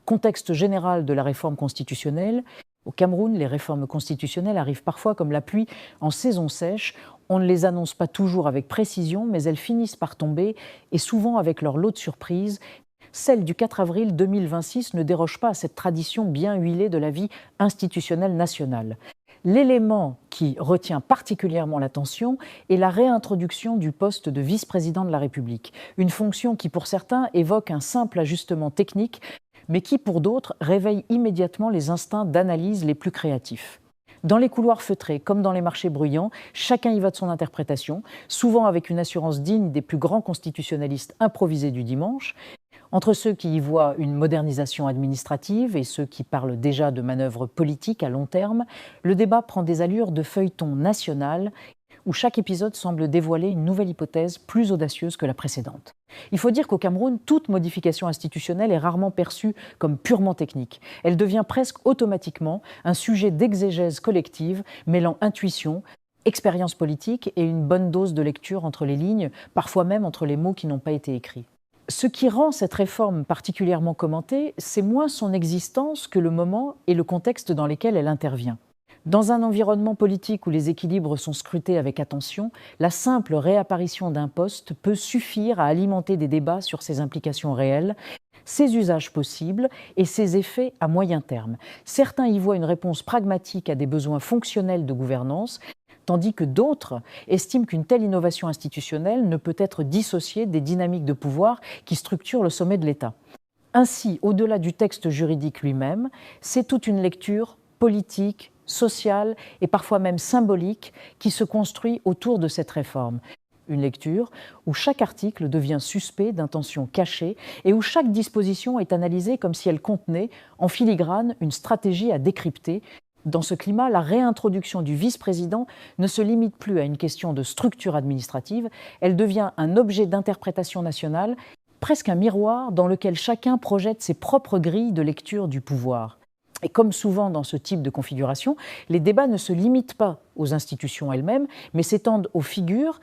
Contexte général de la réforme constitutionnelle. Au Cameroun, les réformes constitutionnelles arrivent parfois comme la pluie en saison sèche. On ne les annonce pas toujours avec précision, mais elles finissent par tomber, et souvent avec leur lot de surprises. Celle du 4 avril 2026 ne déroge pas à cette tradition bien huilée de la vie institutionnelle nationale. L'élément qui retient particulièrement l'attention est la réintroduction du poste de vice-président de la République, une fonction qui pour certains évoque un simple ajustement technique, mais qui pour d'autres réveille immédiatement les instincts d'analyse les plus créatifs. Dans les couloirs feutrés, comme dans les marchés bruyants, chacun y va de son interprétation, souvent avec une assurance digne des plus grands constitutionnalistes improvisés du dimanche. Entre ceux qui y voient une modernisation administrative et ceux qui parlent déjà de manœuvres politiques à long terme, le débat prend des allures de feuilleton national où chaque épisode semble dévoiler une nouvelle hypothèse plus audacieuse que la précédente. Il faut dire qu'au Cameroun, toute modification institutionnelle est rarement perçue comme purement technique. Elle devient presque automatiquement un sujet d'exégèse collective mêlant intuition, expérience politique et une bonne dose de lecture entre les lignes, parfois même entre les mots qui n'ont pas été écrits. Ce qui rend cette réforme particulièrement commentée, c'est moins son existence que le moment et le contexte dans lesquels elle intervient. Dans un environnement politique où les équilibres sont scrutés avec attention, la simple réapparition d'un poste peut suffire à alimenter des débats sur ses implications réelles, ses usages possibles et ses effets à moyen terme. Certains y voient une réponse pragmatique à des besoins fonctionnels de gouvernance, tandis que d'autres estiment qu'une telle innovation institutionnelle ne peut être dissociée des dynamiques de pouvoir qui structurent le sommet de l'État. Ainsi, au-delà du texte juridique lui-même, c'est toute une lecture politique, sociale et parfois même symbolique qui se construit autour de cette réforme. Une lecture où chaque article devient suspect d'intentions cachées et où chaque disposition est analysée comme si elle contenait, en filigrane, une stratégie à décrypter. Dans ce climat, la réintroduction du vice-président ne se limite plus à une question de structure administrative, elle devient un objet d'interprétation nationale, presque un miroir dans lequel chacun projette ses propres grilles de lecture du pouvoir. Et comme souvent dans ce type de configuration, les débats ne se limitent pas aux institutions elles-mêmes, mais s'étendent aux figures,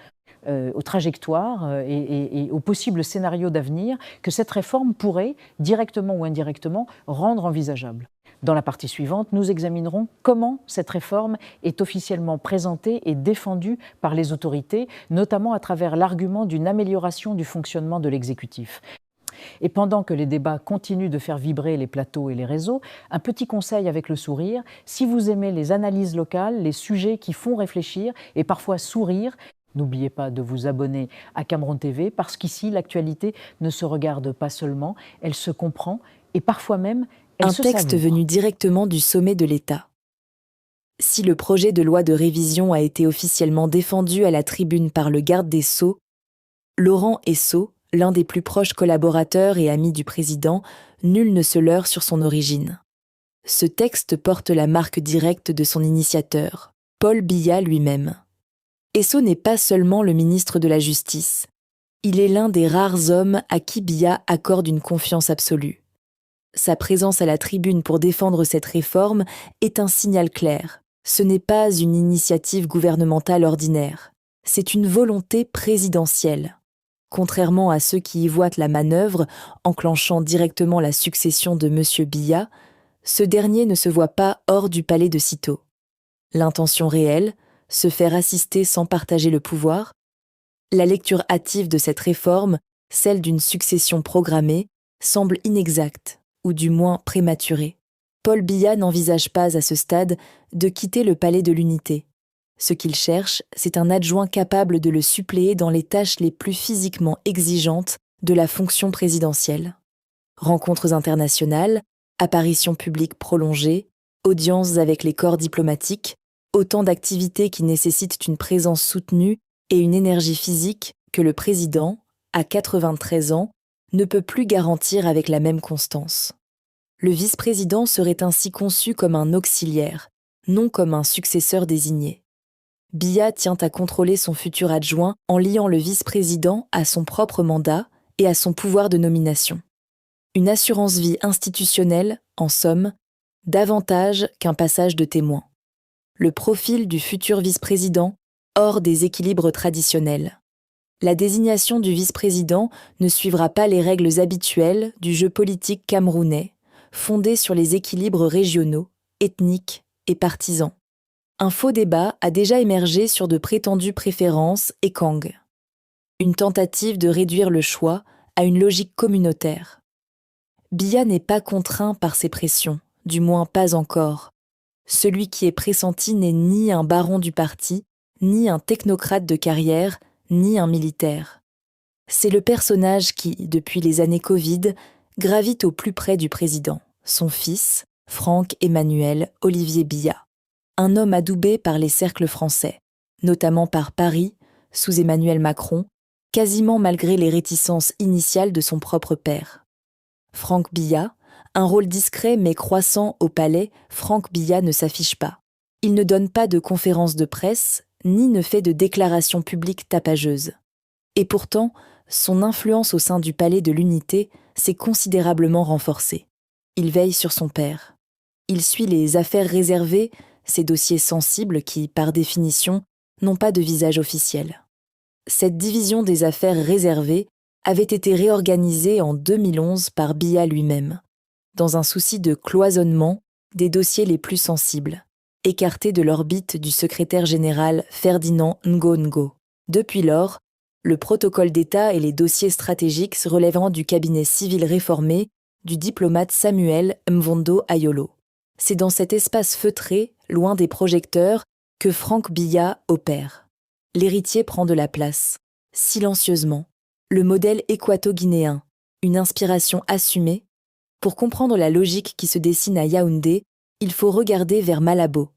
aux trajectoires et aux possibles scénarios d'avenir que cette réforme pourrait, directement ou indirectement, rendre envisageable. Dans la partie suivante, nous examinerons comment cette réforme est officiellement présentée et défendue par les autorités, notamment à travers l'argument d'une amélioration du fonctionnement de l'exécutif. Et pendant que les débats continuent de faire vibrer les plateaux et les réseaux, un petit conseil avec le sourire, si vous aimez les analyses locales, les sujets qui font réfléchir et parfois sourire, n'oubliez pas de vous abonner à Cameroun TV parce qu'ici, l'actualité ne se regarde pas seulement, elle se comprend et parfois même elle se savoure. Un texte venu directement du sommet de l'État. Si le projet de loi de révision a été officiellement défendu à la tribune par le garde des Sceaux, Laurent Esso, l'un des plus proches collaborateurs et amis du président, nul ne se leurre sur son origine. Ce texte porte la marque directe de son initiateur, Paul Biya lui-même. Esso n'est pas seulement le ministre de la Justice. Il est l'un des rares hommes à qui Biya accorde une confiance absolue. Sa présence à la tribune pour défendre cette réforme est un signal clair. Ce n'est pas une initiative gouvernementale ordinaire. C'est une volonté présidentielle. Contrairement à ceux qui y voient la manœuvre, enclenchant directement la succession de M. Biya, ce dernier ne se voit pas hors du palais de Cîteaux. L'intention réelle, se faire assister sans partager le pouvoir. La lecture hâtive de cette réforme, celle d'une succession programmée, semble inexacte, ou du moins prématurée. Paul Biya n'envisage pas à ce stade de quitter le palais de l'Unité. Ce qu'il cherche, c'est un adjoint capable de le suppléer dans les tâches les plus physiquement exigeantes de la fonction présidentielle. Rencontres internationales, apparitions publiques prolongées, audiences avec les corps diplomatiques, autant d'activités qui nécessitent une présence soutenue et une énergie physique que le président, à 93 ans, ne peut plus garantir avec la même constance. Le vice-président serait ainsi conçu comme un auxiliaire, non comme un successeur désigné. Biya tient à contrôler son futur adjoint en liant le vice-président à son propre mandat et à son pouvoir de nomination. Une assurance-vie institutionnelle, en somme, davantage qu'un passage de témoin. Le profil du futur vice-président hors des équilibres traditionnels. La désignation du vice-président ne suivra pas les règles habituelles du jeu politique camerounais, fondée sur les équilibres régionaux, ethniques et partisans. Un faux débat a déjà émergé sur de prétendues préférences et Kang. Une tentative de réduire le choix à une logique communautaire. Biya n'est pas contraint par ces pressions, du moins pas encore. Celui qui est pressenti n'est ni un baron du parti, ni un technocrate de carrière, ni un militaire. C'est le personnage qui, depuis les années Covid, gravite au plus près du président, son fils, Franck-Emmanuel Olivier Biya. Un homme adoubé par les cercles français, notamment par Paris, sous Emmanuel Macron, quasiment malgré les réticences initiales de son propre père. Franck Biya, un rôle discret mais croissant au palais, Franck Biya ne s'affiche pas. Il ne donne pas de conférences de presse, ni ne fait de déclarations publiques tapageuses. Et pourtant, son influence au sein du palais de l'Unité s'est considérablement renforcée. Il veille sur son père. Il suit les affaires réservées, ces dossiers sensibles qui, par définition, n'ont pas de visage officiel. Cette division des affaires réservées avait été réorganisée en 2011 par Biya lui-même, dans un souci de cloisonnement des dossiers les plus sensibles, écartés de l'orbite du secrétaire général Ferdinand Ngongo. Depuis lors, le protocole d'État et les dossiers stratégiques se relèveront du cabinet civil réformé du diplomate Samuel Mvondo Ayolo. C'est dans cet espace feutré, loin des projecteurs, que Franck Biya opère. L'héritier prend de la place, silencieusement, le modèle équato-guinéen, une inspiration assumée. Pour comprendre la logique qui se dessine à Yaoundé, il faut regarder vers Malabo.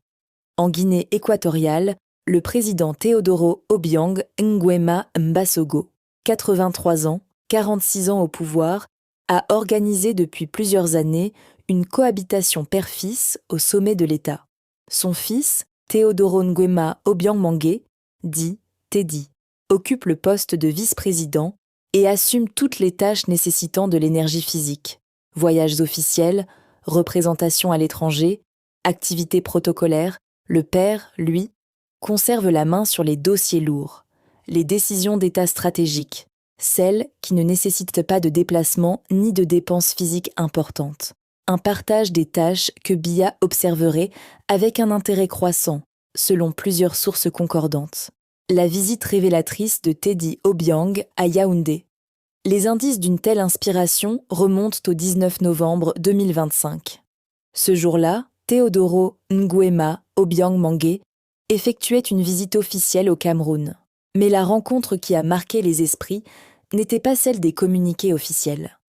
En Guinée équatoriale, le président Teodoro Obiang Nguema Mbasogo, 83 ans, 46 ans au pouvoir, a organisé depuis plusieurs années une cohabitation père-fils au sommet de l'État. Son fils, Teodoro Nguema Obiang Mangué, dit Teddy, occupe le poste de vice-président et assume toutes les tâches nécessitant de l'énergie physique. Voyages officiels, représentations à l'étranger, activités protocolaires, le père, lui, conserve la main sur les dossiers lourds, les décisions d'État stratégiques, celles qui ne nécessitent pas de déplacement ni de dépenses physiques importantes. Un partage des tâches que Biya observerait avec un intérêt croissant, selon plusieurs sources concordantes. La visite révélatrice de Teddy Obiang à Yaoundé. Les indices d'une telle inspiration remontent au 19 novembre 2025. Ce jour-là, Teodoro Nguema Obiang Mangué effectuait une visite officielle au Cameroun. Mais la rencontre qui a marqué les esprits n'était pas celle des communiqués officiels.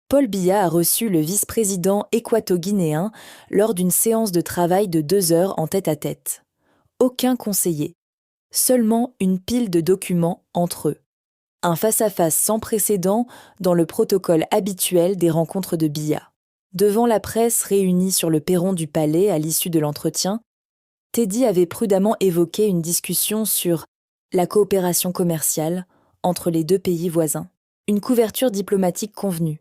Paul Biya a reçu le vice-président équato-guinéen lors d'une séance de travail de 2 heures en tête-à-tête. Aucun conseiller. Seulement une pile de documents entre eux. Un face-à-face sans précédent dans le protocole habituel des rencontres de Biya. Devant la presse réunie sur le perron du palais à l'issue de l'entretien, Teddy avait prudemment évoqué une discussion sur la coopération commerciale entre les deux pays voisins. Une couverture diplomatique convenue,